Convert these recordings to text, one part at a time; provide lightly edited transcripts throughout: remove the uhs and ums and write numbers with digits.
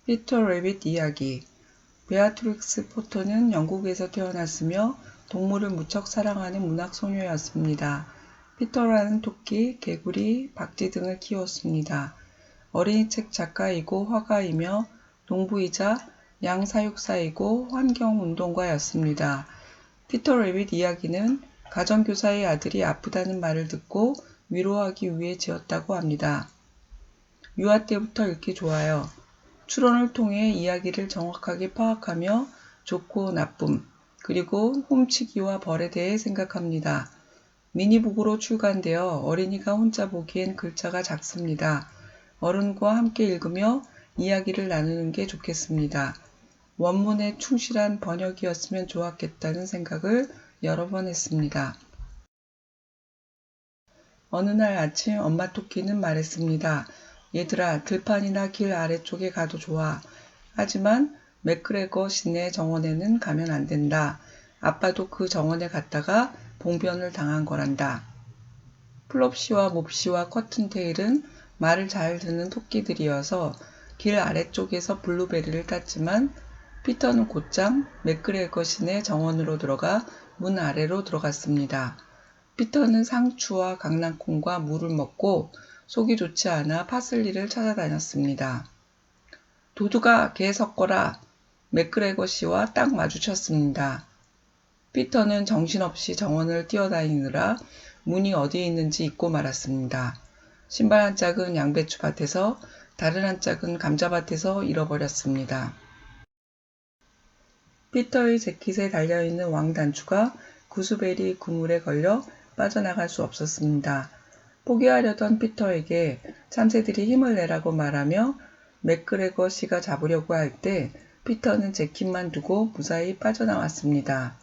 피터 레빗 이야기. 베아트릭스 포터는 영국에서 태어났으며 동물을 무척 사랑하는 문학소녀였습니다. 피터라는 토끼, 개구리, 박쥐 등을 키웠습니다. 어린이책 작가이고 화가이며 농부이자 양사육사이고 환경운동가였습니다. 피터 레빗 이야기는 가정교사의 아들이 아프다는 말을 듣고 위로하기 위해 지었다고 합니다. 유아 때부터 읽기 좋아요. 추론을 통해 이야기를 정확하게 파악하며 좋고 나쁨, 그리고 훔치기와 벌에 대해 생각합니다. 미니북으로 출간되어 어린이가 혼자 보기엔 글자가 작습니다. 어른과 함께 읽으며 이야기를 나누는 게 좋겠습니다. 원문에 충실한 번역이었으면 좋았겠다는 생각을 여러 번 했습니다. 어느 날 아침 엄마 토끼는 말했습니다. 얘들아, 들판이나 길 아래쪽에 가도 좋아. 하지만 맥그레거 시내 정원에는 가면 안 된다. 아빠도 그 정원에 갔다가 봉변을 당한 거란다. 플롭시와 몹시와 커튼테일은 말을 잘 듣는 토끼들이어서 길 아래쪽에서 블루베리를 땄지만 피터는 곧장 맥그레거 시내 정원으로 들어가 문 아래로 들어갔습니다. 피터는 상추와 강낭콩과 물을 먹고 속이 좋지 않아 파슬리를 찾아다녔습니다. 도두가 개 섞어라. 맥그레거 씨와 딱 마주쳤습니다. 피터는 정신없이 정원을 뛰어다니느라 문이 어디에 있는지 잊고 말았습니다. 신발 한 짝은 양배추밭에서 다른 한 짝은 감자밭에서 잃어버렸습니다. 피터의 재킷에 달려있는 왕단추가 구스베리 그물에 걸려 빠져나갈 수 없었습니다. 포기하려던 피터에게 참새들이 힘을 내라고 말하며 맥그레거 씨가 잡으려고 할 때 피터는 재킷만 두고 무사히 빠져나왔습니다.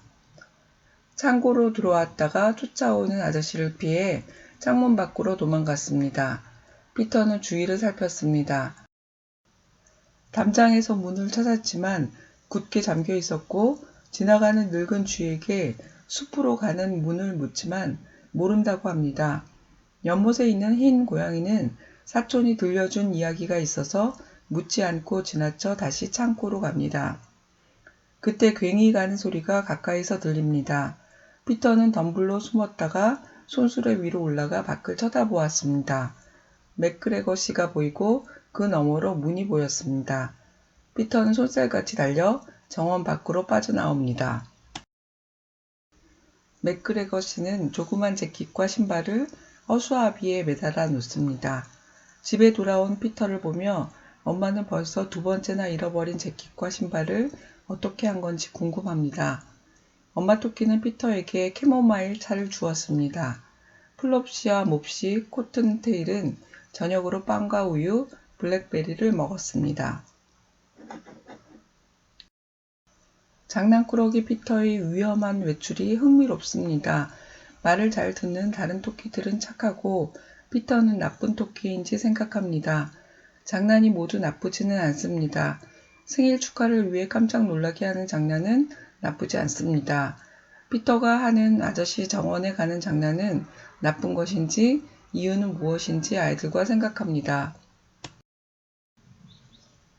창고로 들어왔다가 쫓아오는 아저씨를 피해 창문 밖으로 도망갔습니다. 피터는 주위를 살폈습니다. 담장에서 문을 찾았지만 굳게 잠겨 있었고 지나가는 늙은 쥐에게 숲으로 가는 문을 묻지만 모른다고 합니다. 연못에 있는 흰 고양이는 사촌이 들려준 이야기가 있어서 묻지 않고 지나쳐 다시 창고로 갑니다. 그때 괭이 가는 소리가 가까이서 들립니다. 피터는 덤불로 숨었다가 손수레 위로 올라가 밖을 쳐다보았습니다. 맥그레거 씨가 보이고 그 너머로 문이 보였습니다. 피터는 쏜살같이 달려 정원 밖으로 빠져나옵니다. 맥그레거 씨는 조그만 재킷과 신발을 허수아비에 매달아 놓습니다. 집에 돌아온 피터를 보며 엄마는 벌써 두 번째나 잃어버린 재킷과 신발을 어떻게 한 건지 궁금합니다. 엄마 토끼는 피터에게 캐모마일 차를 주었습니다. 플롭시와 몹시, 코튼테일은 저녁으로 빵과 우유, 블랙베리를 먹었습니다. 장난꾸러기 피터의 위험한 외출이 흥미롭습니다. 말을 잘 듣는 다른 토끼들은 착하고 피터는 나쁜 토끼인지 생각합니다. 장난이 모두 나쁘지는 않습니다. 생일 축하를 위해 깜짝 놀라게 하는 장난은 나쁘지 않습니다. 피터가 하는 아저씨 정원에 가는 장난은 나쁜 것인지 이유는 무엇인지 아이들과 생각합니다.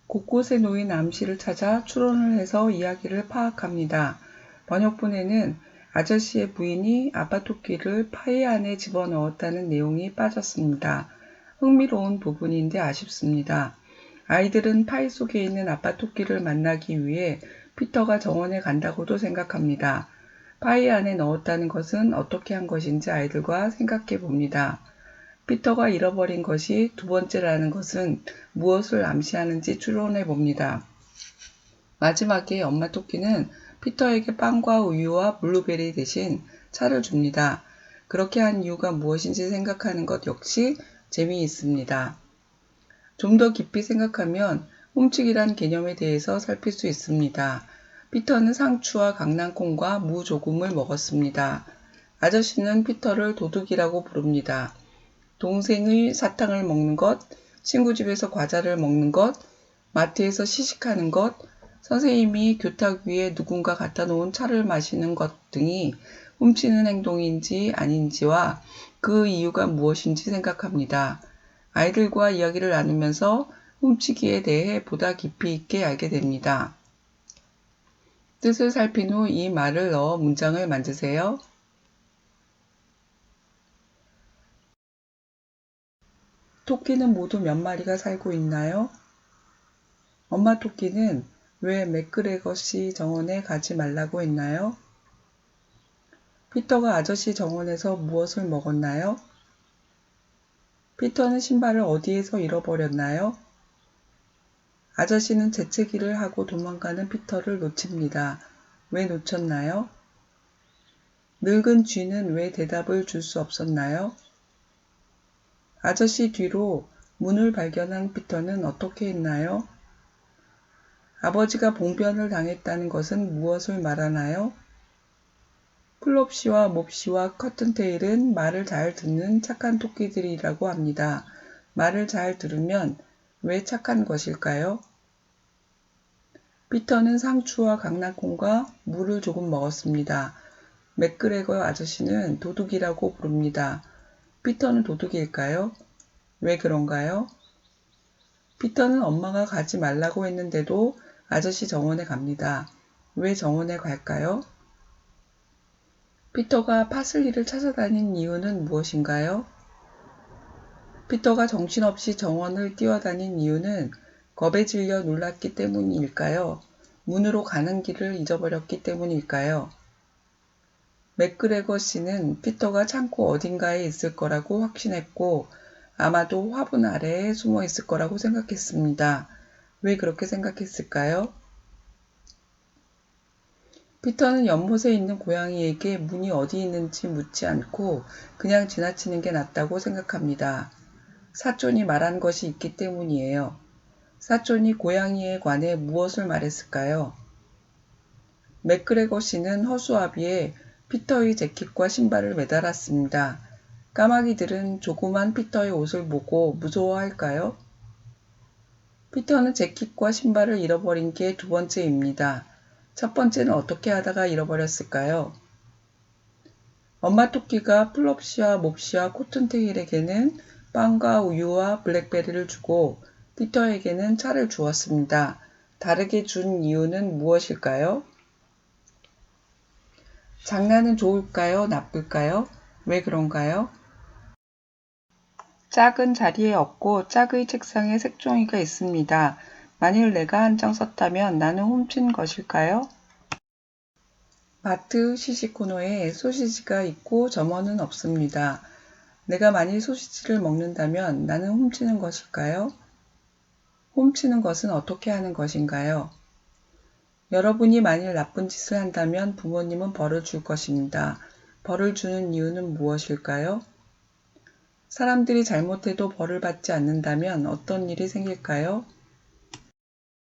곳곳에 놓인 암시를 찾아 추론을 해서 이야기를 파악합니다. 번역본에는 아저씨의 부인이 아빠 토끼를 파이 안에 집어넣었다는 내용이 빠졌습니다. 흥미로운 부분인데 아쉽습니다. 아이들은 파이 속에 있는 아빠 토끼를 만나기 위해 피터가 정원에 간다고도 생각합니다. 파이 안에 넣었다는 것은 어떻게 한 것인지 아이들과 생각해 봅니다. 피터가 잃어버린 것이 두 번째라는 것은 무엇을 암시하는지 추론해 봅니다. 마지막에 엄마 토끼는 피터에게 빵과 우유와 블루베리 대신 차를 줍니다. 그렇게 한 이유가 무엇인지 생각하는 것 역시 재미있습니다. 좀 더 깊이 생각하면 훔치기란 개념에 대해서 살필 수 있습니다. 피터는 상추와 강낭콩과 무 조금을 먹었습니다. 아저씨는 피터를 도둑이라고 부릅니다. 동생의 사탕을 먹는 것, 친구 집에서 과자를 먹는 것, 마트에서 시식하는 것, 선생님이 교탁 위에 누군가 갖다 놓은 차를 마시는 것 등이 훔치는 행동인지 아닌지와 그 이유가 무엇인지 생각합니다. 아이들과 이야기를 나누면서 훔치기에 대해 보다 깊이 있게 알게 됩니다. 뜻을 살핀 후 이 말을 넣어 문장을 만드세요. 토끼는 모두 몇 마리가 살고 있나요? 엄마 토끼는 왜 맥그레거시 정원에 가지 말라고 했나요? 피터가 아저씨 정원에서 무엇을 먹었나요? 피터는 신발을 어디에서 잃어버렸나요? 아저씨는 재채기를 하고 도망가는 피터를 놓칩니다. 왜 놓쳤나요? 늙은 쥐는 왜 대답을 줄 수 없었나요? 아저씨 뒤로 문을 발견한 피터는 어떻게 했나요? 아버지가 봉변을 당했다는 것은 무엇을 말하나요? 플롭시와 몹시와 커튼테일은 말을 잘 듣는 착한 토끼들이라고 합니다. 말을 잘 들으면 왜 착한 것일까요? 피터는 상추와 강낭콩과 물을 조금 먹었습니다. 맥그레거 아저씨는 도둑이라고 부릅니다. 피터는 도둑일까요? 왜 그런가요? 피터는 엄마가 가지 말라고 했는데도 아저씨 정원에 갑니다. 왜 정원에 갈까요? 피터가 파슬리를 찾아다닌 이유는 무엇인가요? 피터가 정신없이 정원을 뛰어다닌 이유는 겁에 질려 놀랐기 때문일까요? 문으로 가는 길을 잊어버렸기 때문일까요? 맥그레거 씨는 피터가 창고 어딘가에 있을 거라고 확신했고 아마도 화분 아래에 숨어 있을 거라고 생각했습니다. 왜 그렇게 생각했을까요? 피터는 연못에 있는 고양이에게 문이 어디 있는지 묻지 않고 그냥 지나치는 게 낫다고 생각합니다. 사촌이 말한 것이 있기 때문이에요. 사촌이 고양이에 관해 무엇을 말했을까요? 맥그레거 씨는 허수아비에 피터의 재킷과 신발을 매달았습니다. 까마귀들은 조그만 피터의 옷을 보고 무서워할까요? 피터는 재킷과 신발을 잃어버린 게 두 번째입니다. 첫 번째는 어떻게 하다가 잃어버렸을까요? 엄마 토끼가 플롭시와 몹시와 코튼테일에게는 빵과 우유와 블랙베리를 주고 피터에게는 차를 주었습니다. 다르게 준 이유는 무엇일까요? 장난은 좋을까요? 나쁠까요? 왜 그런가요? 짝은 자리에 없고 짝의 책상에 색종이가 있습니다. 만일 내가 한 장 썼다면 나는 훔친 것일까요? 마트 시식 코너에 소시지가 있고 점원은 없습니다. 내가 만일 소시지를 먹는다면 나는 훔치는 것일까요? 훔치는 것은 어떻게 하는 것인가요? 여러분이 만일 나쁜 짓을 한다면 부모님은 벌을 줄 것입니다. 벌을 주는 이유는 무엇일까요? 사람들이 잘못해도 벌을 받지 않는다면 어떤 일이 생길까요?